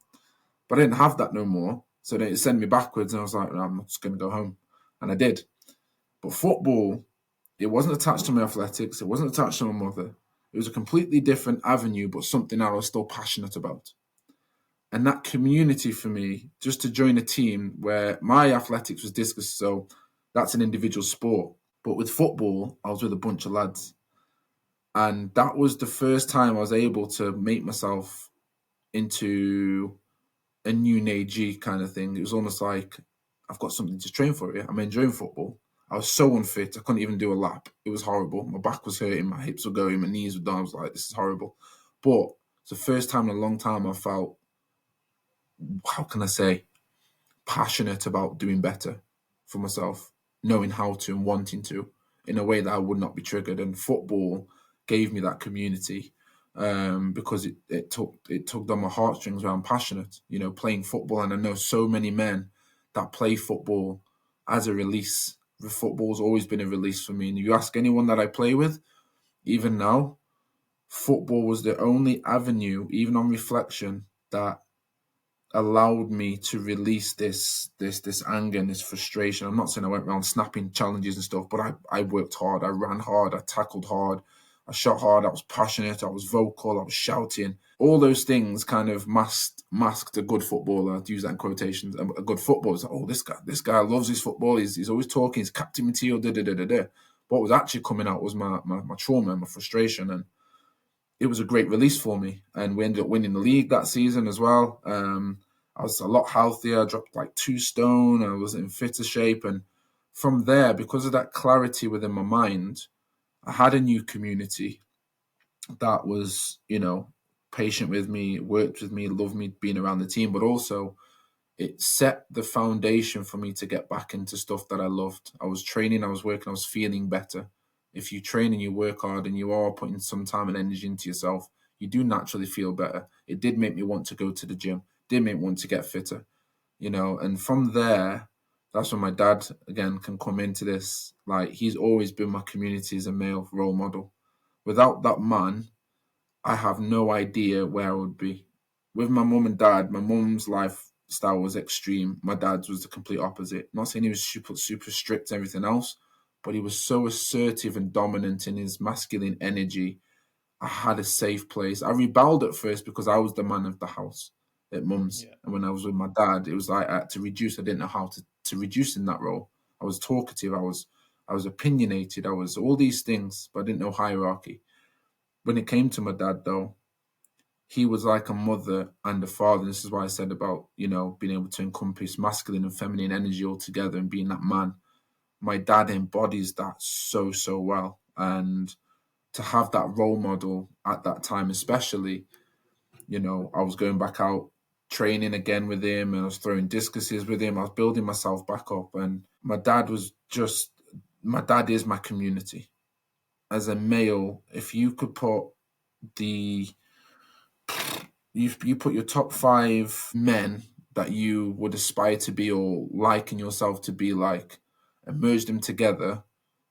But I didn't have that no more. So then it sent me backwards and I was like, no, I'm just going to go home. And I did. But football, it wasn't attached to my athletics. It wasn't attached to my mother. It was a completely different avenue, but something I was still passionate about. And that community for me, just to join a team where my athletics was discus, so that's an individual sport. But with football, I was with a bunch of lads. And that was the first time I was able to make myself into a new Najee kind of thing. It was almost like, I've got something to train for here. I'm enjoying football. I was so unfit. I couldn't even do a lap. It was horrible. My back was hurting. My hips were going. My knees were down. I was like, this is horrible. But it's the first time in a long time I felt, how can I say, passionate about doing better for myself, knowing how to and wanting to in a way that I would not be triggered. And football gave me that community because it tugged on my heartstrings where I'm passionate, playing football. And I know so many men that play football as a release. Football's always been a release for me. And you ask anyone that I play with, even now, football was the only avenue, even on reflection, that allowed me to release this anger and this frustration. I'm not saying I went around snapping challenges and stuff, but I worked hard, I ran hard, I tackled hard, I shot hard, I was passionate, I was vocal, I was shouting. All those things kind of masked a good footballer. I'd use that in quotations. A good footballer is like, oh, this guy loves his football. He's always talking. He's captain material. What was actually coming out was my trauma and my frustration, and it was a great release for me. And we ended up winning the league that season as well. I was a lot healthier. I dropped like 2 stone. I was in fitter shape, and from there, because of that clarity within my mind, I had a new community that was, patient with me, worked with me, loved me being around the team, but also it set the foundation for me to get back into stuff that I loved. I was training, I was working, I was feeling better. If you train and you work hard and you are putting some time and energy into yourself, you do naturally feel better. It did make me want to go to the gym, did make me want to get fitter, and from there, that's when my dad, again, can come into this. Like, he's always been my community as a male role model. Without that man, I have no idea where I would be. With my mum and dad, my mum's lifestyle was extreme. My dad's was the complete opposite. I'm not saying he was super strict and everything else, but he was so assertive and dominant in his masculine energy. I had a safe place. I rebelled at first because I was the man of the house at mum's. Yeah. And when I was with my dad, it was like I had to reduce. I didn't know how to reduce in that role. I was talkative. I was opinionated. I was all these things, but I didn't know hierarchy. When it came to my dad, though, he was like a mother and a father. This is why I said about, being able to encompass masculine and feminine energy all together and being that man. My dad embodies that so, so well. And to have that role model at that time, especially, I was going back out training again with him, and I was throwing discuses with him. I was building myself back up. And my dad is my community. As a male, if you could put you put your top 5 men that you would aspire to be or liken yourself to be like, and merge them together,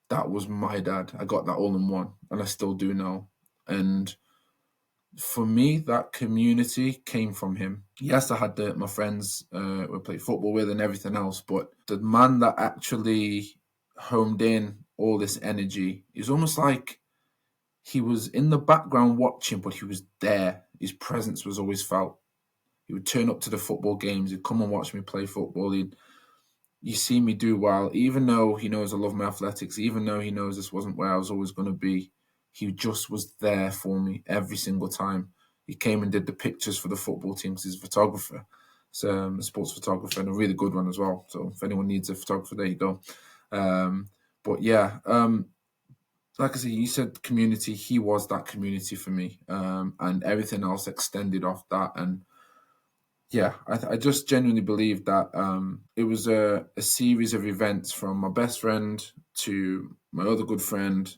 that was my dad. I got that all in one, and I still do now. And For me, that community came from him. Yes, I had my friends we played football with and everything else, but the man that actually homed in all this energy is almost like he was in the background watching, but he was there. His presence was always felt. He would turn up to the football games. He'd come and watch me play football. You see me do well, even though he knows I love my athletics, even though he knows this wasn't where I was always going to be. He just was there for me every single time. He came and did the pictures for the football team because he's a photographer. So a sports photographer and a really good one as well. So if anyone needs a photographer, there you go. But yeah, like I said, you said community. He was that community for me, and everything else extended off that. And yeah, I just genuinely believe that it was a series of events from my best friend to my other good friend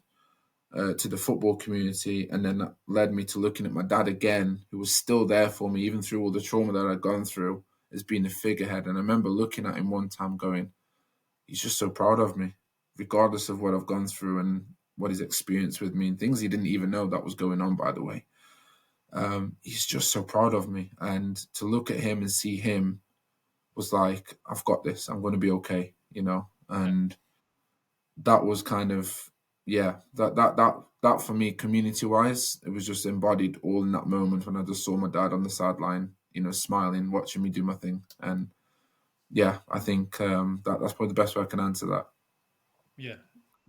to the football community, and then that led me to looking at my dad again, who was still there for me even through all the trauma that I'd gone through, as being a figurehead. And I remember looking at him one time, going, "He's just so proud of me, regardless of what I've gone through and what he's experienced with me, and things he didn't even know that was going on, by the way." He's just so proud of me. And to look at him and see him was like, I've got this. I'm going to be okay, you know. Yeah. And that was kind of, yeah, that for me, community wise, it was just embodied all in that moment when I just saw my dad on the sideline, you know, smiling, watching me do my thing. And yeah, I think that's probably the best way I can answer that. Yeah.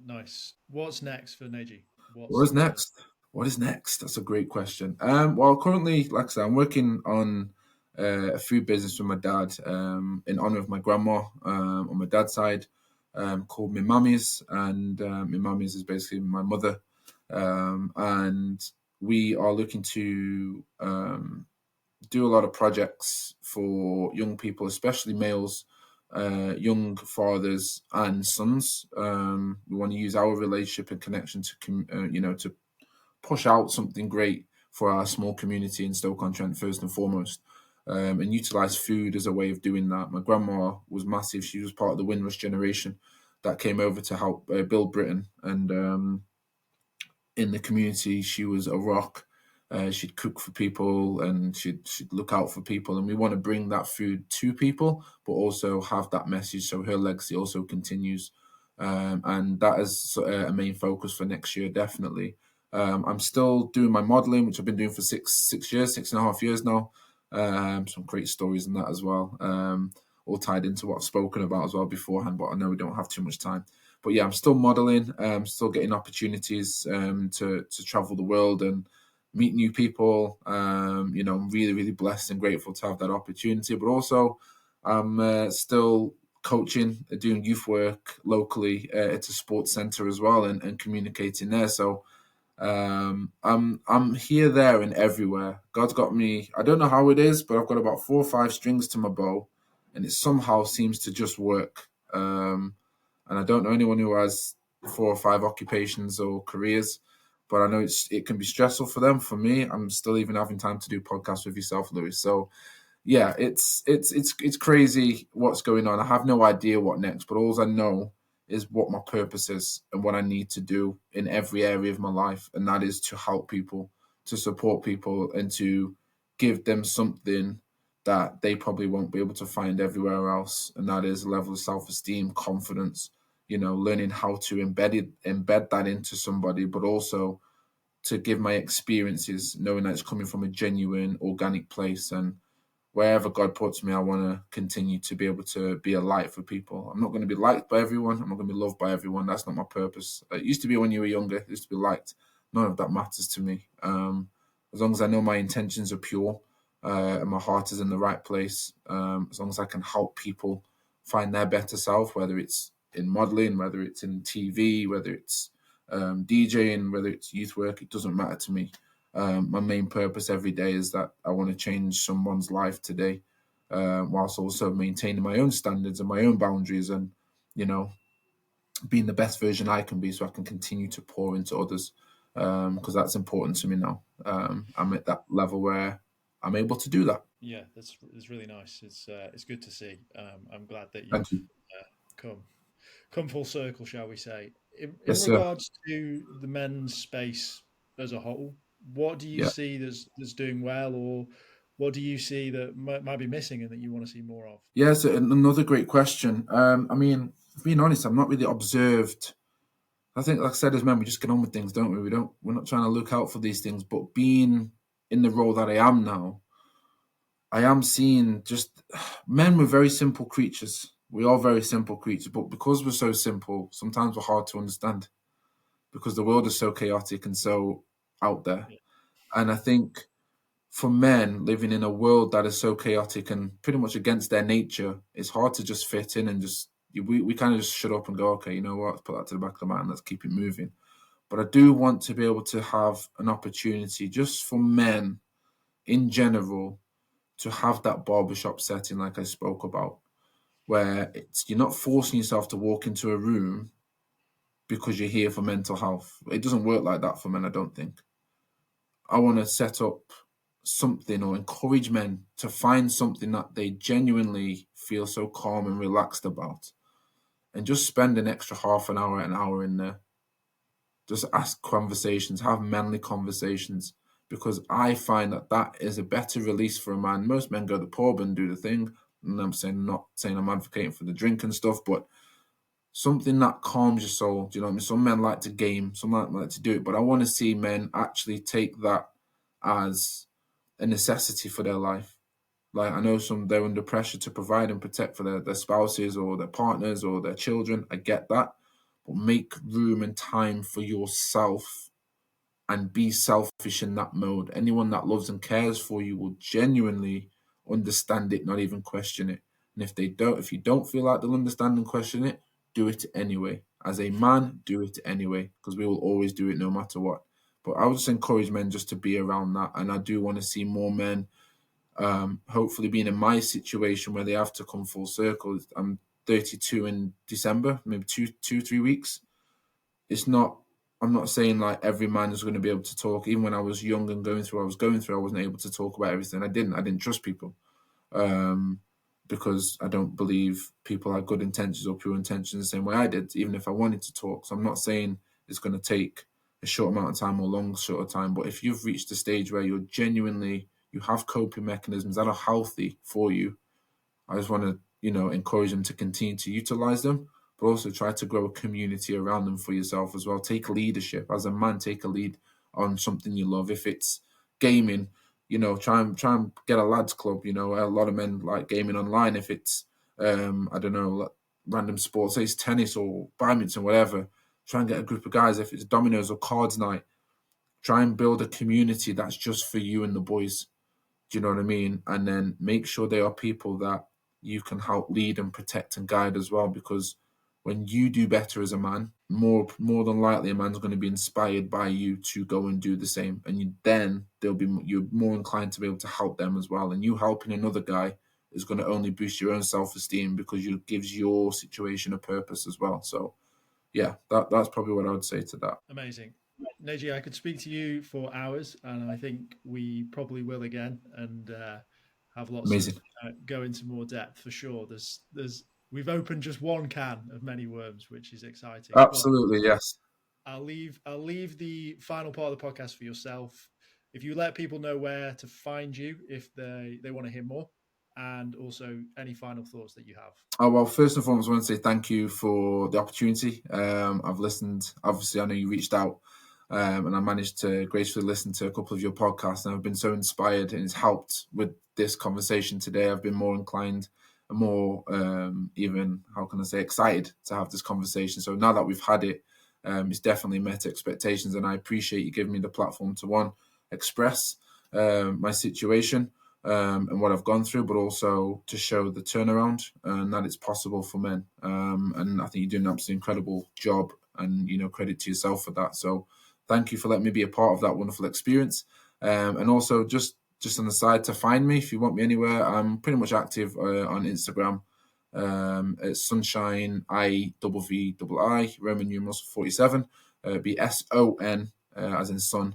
Nice. What's next for Najee? What What's is next? What is next? That's a great question. Well, currently, like I said, I'm working on a food business with my dad in honor of my grandma on my dad's side, called My Mummy's, and My Mummy's is basically my mother, and we are looking to do a lot of projects for young people, especially males, young fathers and sons. We want to use our relationship and connection to, to push out something great for our small community in Stoke-on-Trent first and foremost, and utilize food as a way of doing that. My grandma was massive. She was part of the Windrush generation that came over to help build Britain, and in the community, she was a rock. She'd cook for people and she'd look out for people, and we want to bring that food to people, but also have that message so her legacy also continues. And that is a main focus for next year, definitely. I'm still doing my modeling, which I've been doing for 6 years, 6.5 years now. Some great stories in that as well. All tied into what I've spoken about as well beforehand, but I know we don't have too much time. But yeah, I'm still modeling, still getting opportunities to travel the world and meet new people. I'm really, really blessed and grateful to have that opportunity. But also, I'm still coaching, doing youth work locally at a sports centre as well, and communicating there. So I'm here, there, and everywhere. God's got me. I don't know how it is, but I've got about 4 or 5 strings to my bow, and it somehow seems to just work. And I don't know anyone who has 4 or 5 occupations or careers, but I know it can be stressful for them. For me, I'm still even having time to do podcasts with yourself, Lewis. So yeah, it's crazy what's going on. I have no idea what next, but all I know is what my purpose is and what I need to do in every area of my life, and that is to help people, to support people, and to give them something that they probably won't be able to find everywhere else, and that is a level of self-esteem, confidence. Learning how to embed that into somebody, but also to give my experiences, knowing that it's coming from a genuine, organic place. And wherever God puts me, I want to continue to be able to be a light for people. I'm not going to be liked by everyone. I'm not going to be loved by everyone. That's not my purpose. It used to be when you were younger. It used to be liked. None of that matters to me. As long as I know my intentions are pure and my heart is in the right place, as long as I can help people find their better self, whether it's in modeling, whether it's in TV, whether it's DJing, whether it's youth work, it doesn't matter to me. My main purpose every day is that I want to change someone's life today, whilst also maintaining my own standards and my own boundaries, and being the best version I can be, so I can continue to pour into others, because that's important to me now. I'm at that level where I'm able to do that. Yeah, that's really nice. It's good to see. I'm glad that Thank you've you. come full circle, shall we say? In Yes, sir. regards to the men's space as a whole, What do you Yeah. see that's doing well, or what do you see that might be missing and that you want to see more of? Yeah, so another great question. I mean, being honest, I'm not really observed. I think, like I said, as men, we just get on with things, don't we? We're not trying to look out for these things. But being in the role that I am now, I am seeing just men were very simple creatures. We are very simple creatures, but because we're so simple, sometimes we're hard to understand because the world is so chaotic and so out there. Yeah. And I think for men living in a world that is so chaotic and pretty much against their nature, it's hard to just fit in and just we kind of just shut up and go, okay, you know what, let's put that to the back of the mind, let's keep it moving. But I do want to be able to have an opportunity just for men in general to have that barbershop setting like I spoke about, where you're not forcing yourself to walk into a room because you're here for mental health. It doesn't work like that for men, I don't think. I want to set up something or encourage men to find something that they genuinely feel so calm and relaxed about and just spend an extra half an hour in there. Just ask questions, have manly conversations, because I find that that is a better release for a man. Most men go to the pub and do the thing, and not saying I'm advocating for the drink and stuff, but something that calms your soul. Do you know what I mean? Some men like to game, some like to do it, but I want to see men actually take that as a necessity for their life. Like I know they're under pressure to provide and protect for their spouses or their partners or their children. I get that. But make room and time for yourself and be selfish in that mode. Anyone that loves and cares for you will genuinely understand it, not even question it. And if you don't feel like they'll understand and question it, do it anyway. As a man, do it anyway, because we will always do it no matter what. But I would just encourage men just to be around that. And I do want to see more men hopefully being in my situation where they have to come full circle. I'm 32 in December, maybe 3 weeks. It's not, I'm not saying like every man is going to be able to talk. Even when I was young and going through what I was going through, I wasn't able to talk about everything. I didn't trust people um, because I don't believe people had good intentions or pure intentions the same way I did, even if I wanted to talk. So I'm not saying it's going to take a short amount of time or long short of time, but if you've reached a stage where you have coping mechanisms that are healthy for you, I just want to, encourage them to continue to utilize them, but also try to grow a community around them for yourself as well. Take leadership as a man. Take a lead on something you love. If it's gaming, try and get a lads club. A lot of men like gaming online. If it's I don't know, like random sports, say it's tennis or badminton, whatever. Try and get a group of guys. If it's dominoes or cards night, try and build a community that's just for you and the boys. Do you know what I mean? And then make sure they are people that you can help lead and protect and guide as well. Because when you do better as a man, more than likely a man's going to be inspired by you to go and do the same. And you're more inclined to be able to help them as well. And you helping another guy is going to only boost your own self-esteem because it gives your situation a purpose as well. So yeah, that's probably what I would say to that. Amazing. Najee, I could speak to you for hours, and I think we probably will again, and have lots of Amazing. go into more depth for sure. We've opened just one can of many worms, which is exciting. But Absolutely, yes. I'll leave the final part of the podcast for yourself. If you let people know where to find you, if they want to hear more, and also any final thoughts that you have. Oh, well, first and foremost, I want to say thank you for the opportunity. I've listened. Obviously, I know you reached out, and I managed to gracefully listen to a couple of your podcasts, and I've been so inspired, and it's helped with this conversation today. I've been more inclined and more, even, how can I say, excited to have this conversation. So now that we've had it, it's definitely met expectations, and I appreciate you giving me the platform to express my situation and what I've gone through, but also to show the turnaround and that it's possible for men. And I think you're doing an absolutely incredible job, and credit to yourself for that. So thank you for letting me be a part of that wonderful experience. And also just on the side, to find me if you want me anywhere, I'm pretty much active on Instagram. It's Sunshine IVVII Roman numerals 47. It'd be SON as in son,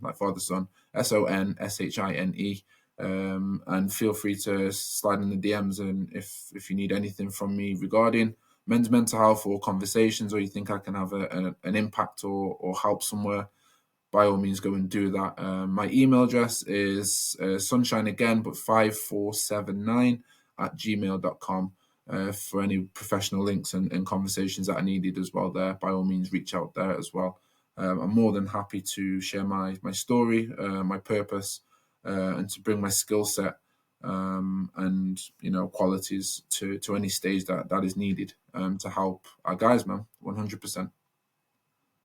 like father son, SONSHINE. And feel free to slide in the DMs, and if you need anything from me regarding men's mental health or conversations, or you think I can have an impact or help somewhere, by all means go and do that. My email address is sunshine again, but 5479 at gmail.com. For any professional links and conversations that are needed as well there, by all means reach out there as well. I'm more than happy to share my story, my purpose, and to bring my skill set and qualities to any stage that is needed to help our guys, man. 100%.